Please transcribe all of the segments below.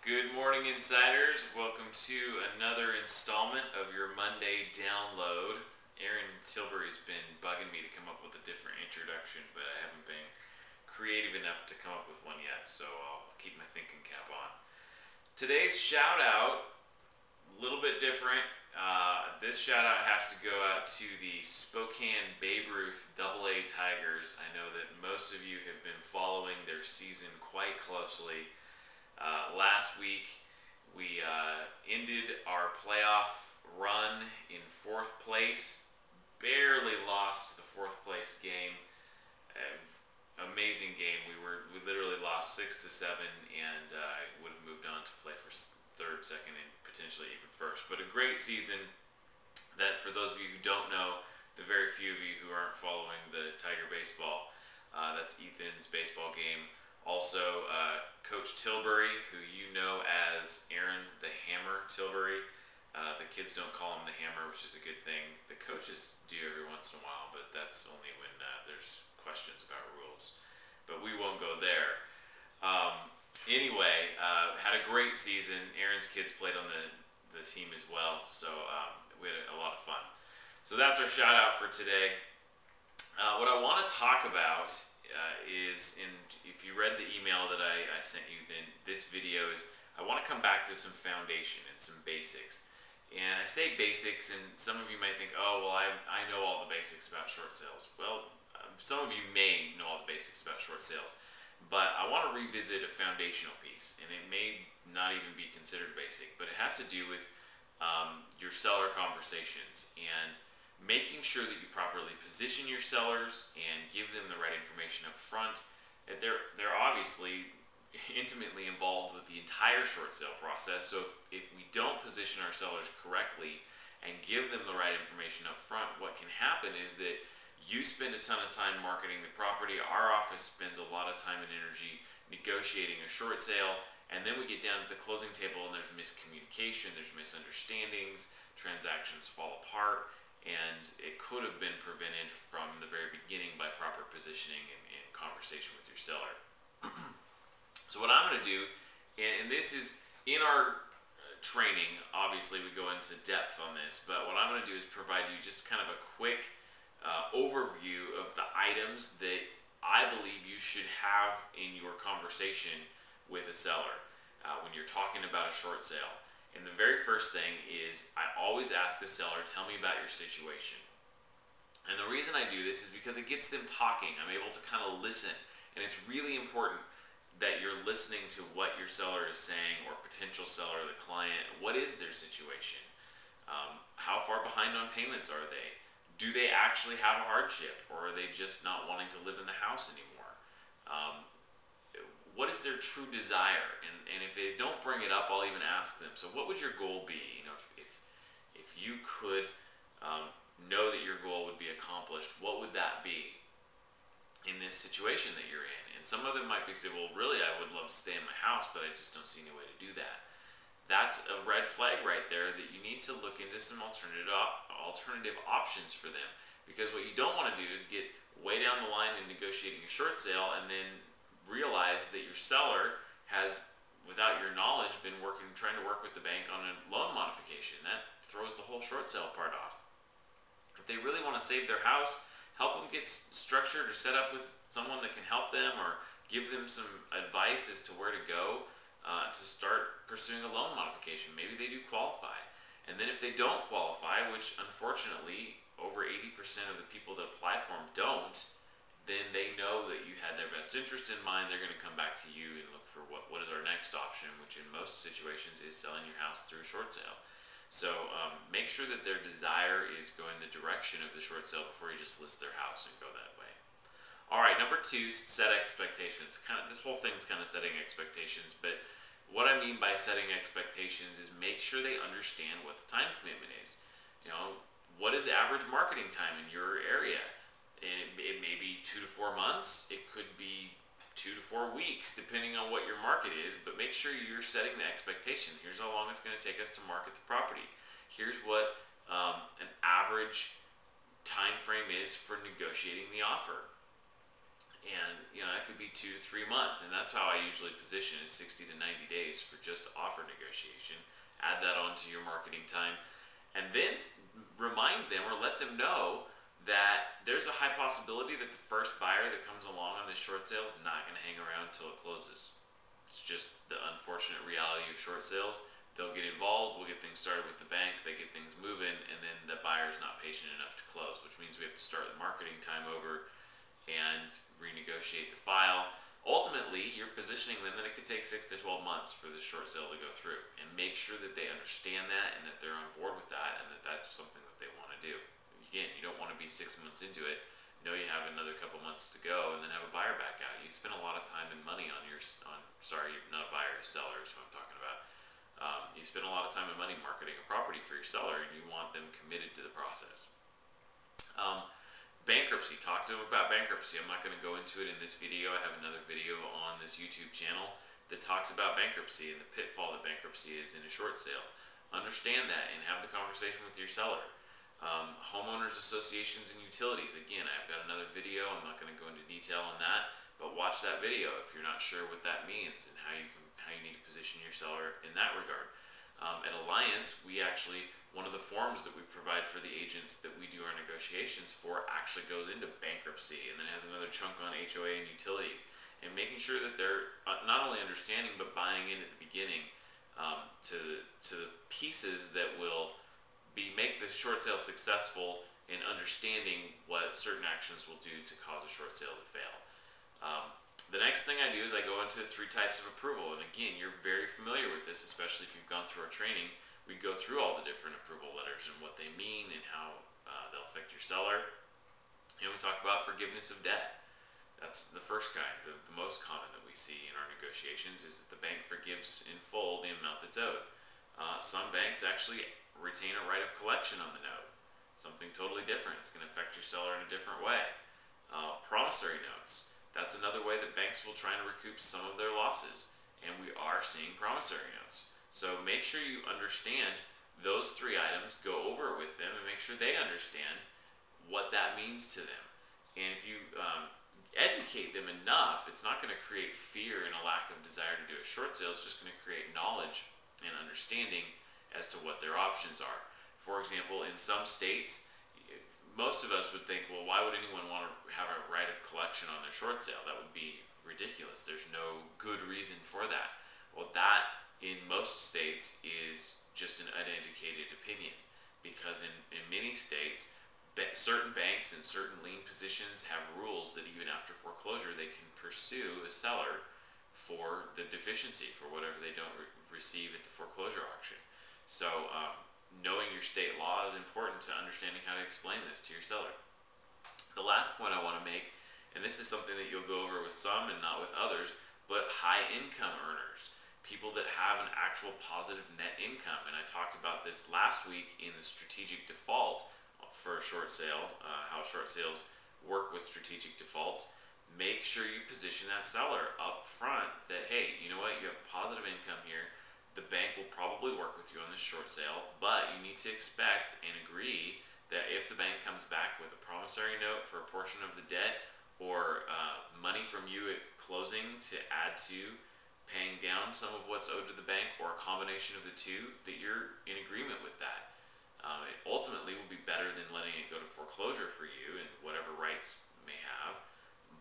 Good morning, insiders. Welcome to another installment of your Monday download. Aaron Tilbury's been bugging me to come up with a different introduction, but I haven't been creative enough to come up with one yet, so I'll keep my thinking cap on. Today's shout out, a little bit different. This shout out has to go out to the Spokane Babe Ruth AA Tigers. I know that most of you have been following their season quite closely. Last week, we ended our playoff run in fourth place. Barely lost the fourth place game. Amazing game. We literally lost 6-7, and would have moved on to play for third, second, and potentially even first. But a great season. That for those of you who don't know, the very few of you who aren't following the Tiger baseball, that's Ethan's baseball game. Also, Coach Tilbury, who you know as Aaron the Hammer Tilbury. The kids don't call him the Hammer, which is a good thing. The coaches do every once in a while, but that's only when there's questions about rules. But we won't go there. Anyway, had a great season. Aaron's kids played on the team as well, so we had a lot of fun. So that's our shout out for today. What I want to talk about is, and if you read the email that I sent you, then this video is, I want to come back to some foundation and some basics. And I say basics, and some of you might think, oh, well, I know all the basics about short sales. Well, some of you may know all the basics about short sales, but I want to revisit a foundational piece, and it may not even be considered basic, but it has to do with your seller conversations and making sure that you properly position your sellers and give them the right information up front. They're obviously intimately involved with the entire short sale process, so if we don't position our sellers correctly and give them the right information up front, what can happen is that you spend a ton of time marketing the property, our office spends a lot of time and energy negotiating a short sale, and then we get down to the closing table and there's miscommunication, there's misunderstandings, transactions fall apart, and it could have been prevented from the very beginning by proper positioning and conversation with your seller. So what I'm going to do, and this is in our training, obviously we go into depth on this, but what I'm going to do is provide you just kind of a quick overview of the items that I believe you should have in your conversation with a seller when you're talking about a short sale. And the very first thing is, I always ask the seller, tell me about your situation. And the reason I do this is because it gets them talking. I'm able to kind of listen. And it's really important that you're listening to what your seller is saying, or potential seller, the client. What is their situation? How far behind on payments are they? Do they actually have a hardship, or are they just not wanting to live in the house anymore? What is their true desire? And if they don't bring it up, I'll even ask them, so what would your goal be? You know, if you could know that your goal would be accomplished, what would that be in this situation that you're in? And some of them might be saying, well, really, I would love to stay in my house, but I just don't see any way to do that. That's a red flag right there, that you need to look into some alternative options for them. Because what you don't want to do is get way down the line in negotiating a short sale and then realize that your seller has, without your knowledge, been trying to work with the bank on a loan modification. That throws the whole short sale part off. If they really want to save their house, help them get structured or set up with someone that can help them, or give them some advice as to where to go to start pursuing a loan modification. Maybe they do qualify. And then if they don't qualify, which unfortunately over 80% of the people that apply for them don't, then they know that you had their best interest in mind. They're going to come back to you and look for what is our next option, which in most situations is selling your house through a short sale. So make sure that their desire is going the direction of the short sale before you just list their house and go that way. All right, number two, set expectations. This whole thing's kind of setting expectations, but what I mean by setting expectations is make sure they understand what the time commitment is. You know, what is average marketing time in your area? And it may be 2 to 4 months. It could be 2 to 4 weeks, depending on what your market is. But make sure you're setting the expectation. Here's how long it's going to take us to market the property. Here's what an average time frame is for negotiating the offer. And that could be 2-3 months, and that's how I usually position is 60 to 90 days for just offer negotiation. Add that onto your marketing time, and then remind them or let them know that there's a high possibility that the first buyer that comes along on this short sale is not going to hang around until it closes. It's just the unfortunate reality of short sales. They'll get involved, we'll get things started with the bank, they get things moving, and then the buyer's not patient enough to close, which means we have to start the marketing time over and renegotiate the file. Ultimately, you're positioning them that it could take 6 to 12 months for this short sale to go through, and make sure that they understand that and that they're on board with that and that that's something that they want to do. Again, you don't want to be 6 months into it, know you have another couple months to go, and then have a buyer back out. You spend a lot of time and money on sorry, not a buyer, a seller is what I'm talking about. You spend a lot of time and money marketing a property for your seller, and you want them committed to the process. Bankruptcy. Talk to them about bankruptcy. I'm not going to go into it in this video. I have another video on this YouTube channel that talks about bankruptcy and the pitfall that bankruptcy is in a short sale. Understand that and have the conversation with your seller. Homeowners associations and utilities. Again, I've got another video. I'm not going to go into detail on that, but watch that video if you're not sure what that means and how you need to position your seller in that regard. At Alliance, one of the forms that we provide for the agents that we do our negotiations for actually goes into bankruptcy, and then has another chunk on HOA and utilities, and making sure that they're not only understanding but buying in at the beginning to the pieces that will make the short sale successful, and understanding what certain actions will do to cause a short sale to fail. The next thing I do is I go into 3 types of approval, and again, you're very familiar with this, especially if you've gone through our training. We go through all the different approval letters and what they mean and how they'll affect your seller. And we talk about forgiveness of debt. That's the first kind, the most common that we see in our negotiations, is that the bank forgives in full the amount that's owed. Some banks actually retain a right of collection on the note, something totally different. It's going to affect your seller in a different way. Promissory notes. That's another way that banks will try and recoup some of their losses, and we are seeing promissory notes. So make sure you understand those 3 items, go over it with them, and make sure they understand what that means to them. And if you educate them enough, it's not going to create fear and a lack of desire to do a short sale. It's just going to create knowledge and understanding as to what their options are. For example, in some states, most of us would think, well, why would anyone want to have a right of collection on their short sale? That would be ridiculous. There's no good reason for that. Well, that in most states is just an uneducated opinion, because in many states, certain banks and certain lien positions have rules that even after foreclosure, they can pursue a seller for the deficiency, for whatever they don't receive at the foreclosure auction. So knowing your state law is important to understanding how to explain this to your seller. The last point I want to make, and this is something that you'll go over with some and not with others, but high income earners, people that have an actual positive net income. And I talked about this last week in the strategic default for a short sale, how short sales work with strategic defaults. Make sure you position that seller up front that, hey, you know what, you have positive income here. The bank will probably work with you on this short sale, but you need to expect and agree that if the bank comes back with a promissory note for a portion of the debt, or money from you at closing to add to paying down some of what's owed to the bank, or a combination of the two, that you're in agreement with that. It ultimately will be better than letting it go to foreclosure for you and whatever rights may have,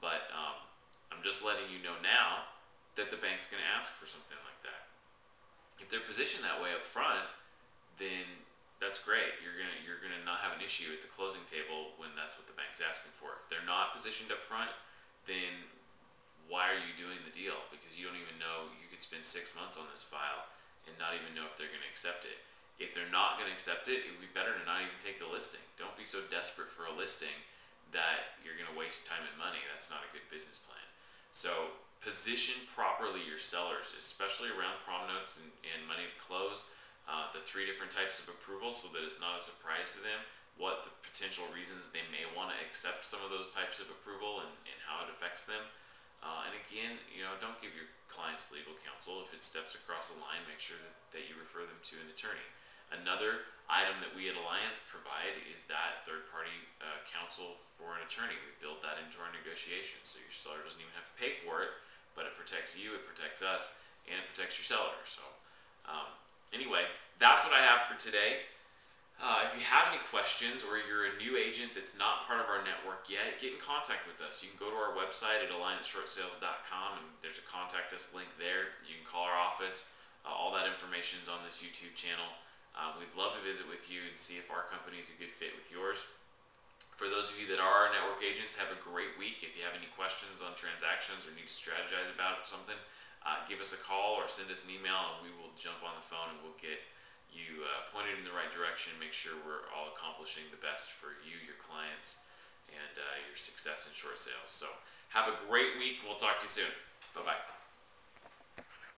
but I'm just letting you know now that the bank's going to ask for something like that. If they're positioned that way up front, then that's great. You're gonna not have an issue at the closing table when that's what the bank's asking for. If they're not positioned up front, then why are you doing the deal? Because you don't even know. You could spend 6 months on this file and not even know if they're gonna accept it. If they're not gonna accept it, it would be better to not even take the listing. Don't be so desperate for a listing that you're gonna waste time and money. That's not a good business plan. So position properly your sellers, especially around prom notes and money to close, the 3 different types of approvals, so that it's not a surprise to them what the potential reasons they may want to accept some of those types of approval and how it affects them. And again, don't give your clients legal counsel. If it steps across the line, make sure that you refer them to an attorney. Another item that we at Alliance provide is that third-party counsel for an attorney. We build that into our negotiations, so your seller doesn't even have to pay for it, but it protects you, it protects us, and it protects your seller. So anyway, that's what I have for today. If you have any questions, or you're a new agent that's not part of our network yet, get in contact with us. You can go to our website at allianceshortsales.com, and there's a contact us link there. You can call our office. All that information is on this YouTube channel. We'd love to visit with you and see if our company is a good fit with yours. For those of you that are our network agents, have a great week. If you have any questions on transactions or need to strategize about something, give us a call or send us an email, and we will jump on the phone and we'll get you pointed in the right direction, make sure we're all accomplishing the best for you, your clients, and your success in short sales. So have a great week. We'll talk to you soon. Bye-bye.